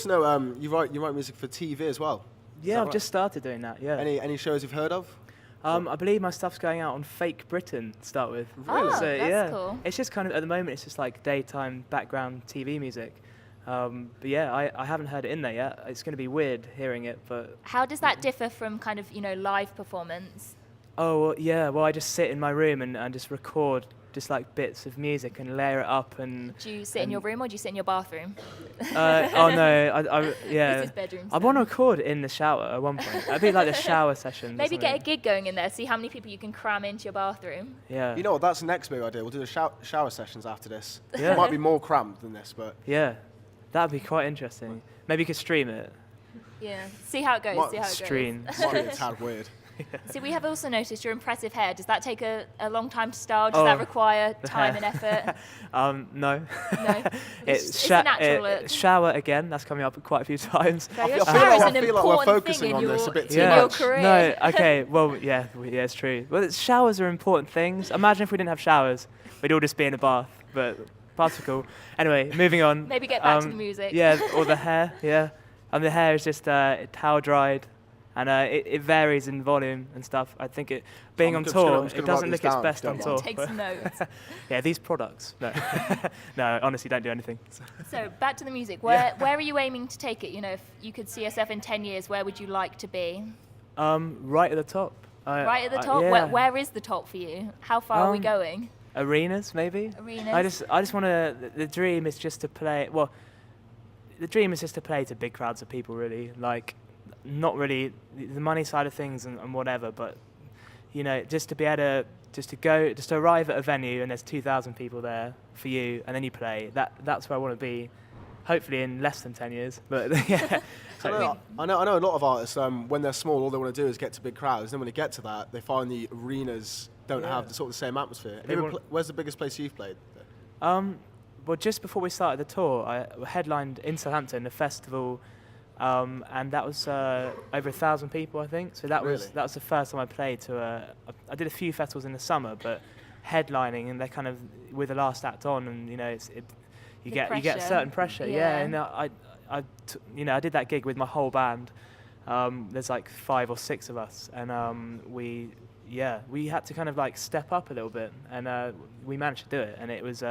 also know you write music for TV as well. Yeah, I've just started doing that. Yeah. Any shows you've heard of? I believe my stuff's going out on Fake Britain to start with. Really? Oh, so, that's cool. It's just kind of, at the moment, it's just like daytime background TV music. But yeah, I haven't heard it in there yet. It's going to be weird hearing it, but... How does that differ from kind of, live performance? Oh, well, yeah, well, I just sit in my room and just record just like bits of music and layer it up and... Do you sit in your room or do you sit in your bathroom? Oh no, yeah. This is bedroom I want to record in the shower at one point. That'd be like the shower session. Maybe get a gig going in there, see how many people you can cram into your bathroom. Yeah. You know what, that's the next big idea. We'll do the shower sessions after this. Yeah. It might be more cramped than this, but... Yeah, that'd be quite interesting. Maybe you could stream it. Yeah, see how it goes, Stream. Might be a tad weird. So we have also noticed your impressive hair. Does that take a long time to style? Does that require time and effort? No. No. It's a natural look. Shower again. That's coming up quite a few times. So your shower is an feel like we're important focusing thing on in this a bit too your much. career. No. Okay. Well, yeah, it's true. Well, showers are important things. Imagine if we didn't have showers, we'd all just be in a bath. But baths are cool. Anyway, moving on. Maybe get back to the music. Yeah, or the hair. Yeah, and the hair is just towel dried. And it varies in volume and stuff. I think being on tour, it doesn't look its best on tour. Take some notes. Yeah, these products. No, no, honestly, don't do anything. So back to the music. Where are you aiming to take it? If you could see yourself in 10 years, where would you like to be? Right at the top. Right at the top. Yeah. Where is the top for you? How far are we going? Arenas, maybe. Arenas. I just want to. The dream is just to play. Well, the dream is just to play to big crowds of people. Really, like. Not really the money side of things and whatever, but just to be able to arrive at a venue and there's 2,000 people there for you, and then you play. That's where I want to be. Hopefully in less than 10 years, but yeah. I know a lot of artists. When they're small, all they want to do is get to big crowds. Then when they get to that, they find the arenas don't have the sort of same atmosphere. Where's the biggest place you've played? Well, just before we started the tour, I headlined in Southampton, a festival. And that was over 1,000 people, I think. So that was the first time I played to. I did a few festivals in the summer, but headlining and they're kind of with the last act on, and you get certain pressure. Yeah, and I did that gig with my whole band. There's like 5 or 6 of us, and we had to kind of like step up a little bit, and we managed to do it, and it was.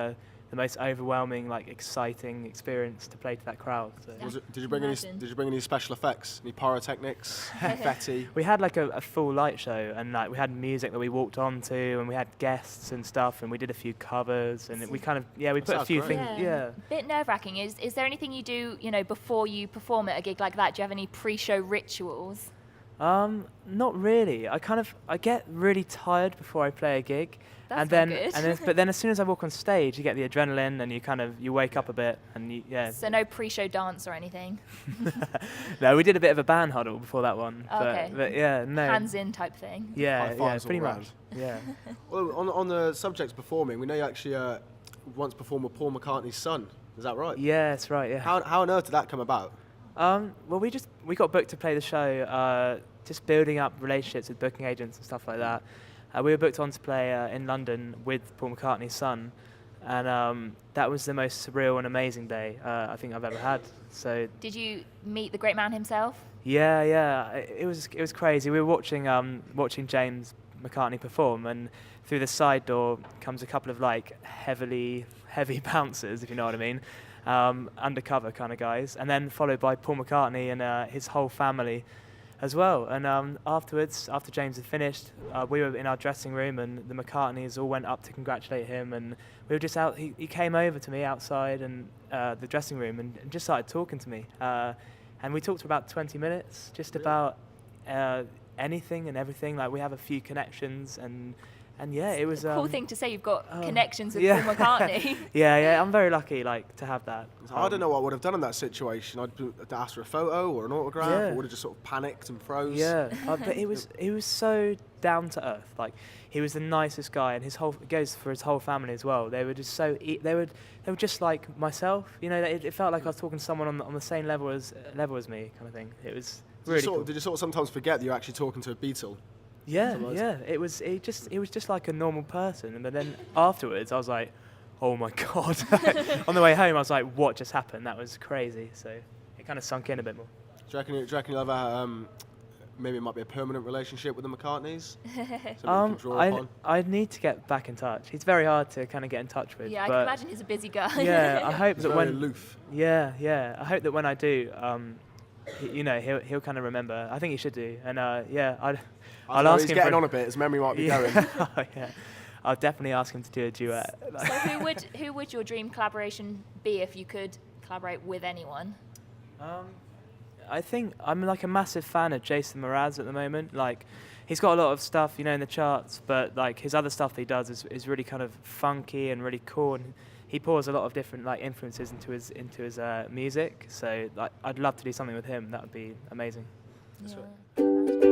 The most overwhelming, exciting experience to play to that crowd. So. Did you bring any special effects? Any pyrotechnics? Confetti? We had a full light show, and we had music that we walked on to, and we had guests and stuff, and we did a few covers, and we kind of we put a few things. Yeah. Bit nerve-wracking. Is there anything you do before you perform at a gig like that? Do you have any pre-show rituals? Not really. I get really tired before I play a gig. That's but then as soon as I walk on stage, you get the adrenaline and you wake up a bit and So no pre-show dance or anything? No, we did a bit of a band huddle before that one. Okay. But yeah, no. Hands in type thing. Yeah, pretty much. Yeah. Well, on the subject of performing, we know you actually once performed with Paul McCartney's son. Is that right? Yeah, that's right. Yeah. How on earth did that come about? Well, we got booked to play the show, just building up relationships with booking agents and stuff like that. We were booked on to play in London with Paul McCartney's son, and that was the most surreal and amazing day I think I've ever had. So. Did you meet the great man himself? Yeah. It was crazy. We were watching James McCartney perform, and through the side door comes a couple of heavy bouncers, if you know what I mean. Undercover kind of guys, and then followed by Paul McCartney and his whole family as well. And afterwards, after James had finished, we were in our dressing room, and the McCartneys all went up to congratulate him, and we were just out. He came over to me outside and the dressing room and just started talking to me, and we talked for about 20 minutes just about anything and everything. We have a few connections, and yeah, it was a cool thing to say. You've got connections with Paul McCartney. yeah, I'm very lucky to have that. I don't know what I would have done in that situation. I'd asked for a photo or an autograph, or would have just sort of panicked and froze. Yeah, but he was so down to earth. He was the nicest guy, and it goes for his whole family as well. They were just they were just like myself. It felt like I was talking to someone on the same level as me, kind of thing. It was really cool. Did you sort of sometimes forget that you're actually talking to a Beatle? Yeah. It was just like a normal person, but then afterwards I was like, oh my god. On the way home I was like, what just happened? That was crazy. So it kind of sunk in a bit more. Do you reckon you'll ever maybe it might be a permanent relationship with the McCartneys? So I'd need to get back in touch. He's very hard to kind of get in touch with. Yeah, I can imagine he's a busy guy. Yeah, I hope that when aloof. Yeah. I hope that when I do, he'll kind of remember. I think he should do. And I'll ask him. He's getting on a bit. His memory might be going. Yeah, I'll definitely ask him to do a duet. So who would your dream collaboration be if you could collaborate with anyone? I think I'm like a massive fan of Jason Mraz at the moment. Like, he's got a lot of stuff, in the charts, but like his other stuff he does is really kind of funky and really cool. And he pours a lot of different like influences into his music. So like, I'd love to do something with him. That would be amazing. Yeah.